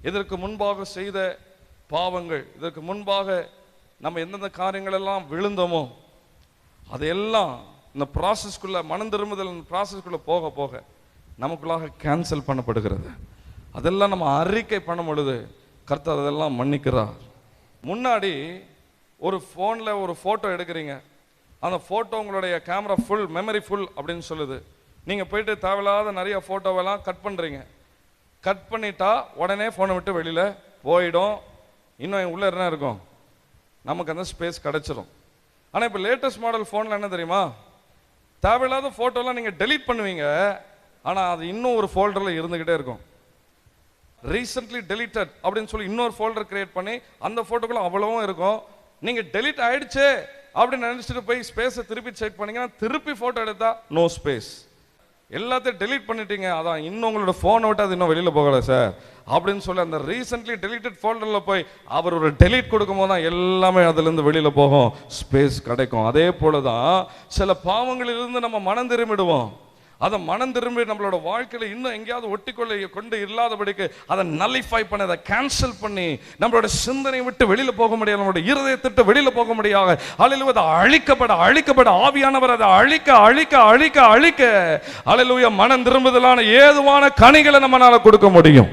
இதற்கு முன்பாக செய்த பாவங்கள், இதற்கு முன்பாக நம்ம எந்தெந்த காரியங்கள் எல்லாம் விழுந்தோமோ அதையெல்லாம் இந்த ப்ராசஸ்க்குள்ள, மனம் திரும்புதல் ப்ராசஸ்க்குள்ள போக போக நமக்குள்ளாக கேன்சல் பண்ணப்படுகிறது. அதெல்லாம் நம்ம அறிக்கை பண்ணும் பொழுது கர்த்தர் அதெல்லாம் மன்னிக்கிறார். முன்னாடி ஒரு ஃபோனில் ஒரு ஃபோட்டோ எடுக்கிறீங்க, அந்த ஃபோட்டோ உங்களுடைய கேமரா ஃபுல் மெமரி ஃபுல் அப்படின்னு சொல்லுது. நீங்கள் போயிட்டு தேவையில்லாத நிறைய ஃபோட்டோவெல்லாம் கட் பண்ணுறீங்க. கட் பண்ணிட்டா உடனே ஃபோனை விட்டு வெளியில் போயிடும். இன்னும் உள்ளே என்ன இருக்கும், நமக்கு அந்த ஸ்பேஸ் கிடச்சிரும். ஆனால் இப்போ லேட்டஸ்ட் மாடல் ஃபோனில் என்ன தெரியுமா, தேவையில்லாத ஃபோட்டோலாம் நீங்கள் டெலீட் பண்ணுவீங்க, ஆனால் அது இன்னும் ஒரு ஃபோல்டரில் இருந்துக்கிட்டே இருக்கும். ரீசென்ட்லி டெலிட்டட் அப்படின்னு சொல்லி இன்னொரு ஃபோல்டர் கிரியேட் பண்ணி அந்த ஃபோட்டோக்குள்ள அவ்வளவும் இருக்கும். நீங்கள் டெலிட் ஆயிடுச்சு அப்படின்னு நினச்சிட்டு போய் ஸ்பேஸை திருப்பி செக் பண்ணீங்கன்னா திருப்பி ஃபோட்டோ எடுத்தா நோ ஸ்பேஸ். எல்லாத்தையும் டெலீட் பண்ணிட்டீங்க, அதான் இன்னும் உங்களோட ஃபோனை விட்டு அது இன்னும் வெளியில் போகலை சார் அப்படின்னு சொல்லி அந்த ரீசென்ட்லி டெலிட்டட் ஃபோல்டரில் போய் அவர் ஒரு டெலீட் கொடுக்கும் போது தான் எல்லாமே அதுலேருந்து வெளியில் போகும், ஸ்பேஸ் கிடைக்கும். அதே போல தான் சில பாவங்களிலிருந்து நம்ம மனம் திரும்பிடுவோம். அதை மனம் திரும்பி நம்மளோட வாழ்க்கையில் இன்னும் எங்கேயாவது ஒட்டிக்கொள்ள கொண்டு இல்லாதபடிக்கு அதை நல்லிஃபை பண்ணி, அதை கேன்சல் பண்ணி நம்மளோட சிந்தனை விட்டு வெளியில் போக முடியாது, நம்மளோட இருதயத்திட்டு வெளியில் போக முடியாது. அல்லேலூயா, அதை அழிக்கப்பட அழிக்கப்பட ஆவியானவர் அதை அழிக்க அழிக்க அழிக்க அழிக்க அல்லேலூயா மனம் திரும்புதலான ஏதுவான கனிகளை நம்மளால கொடுக்க முடியும்.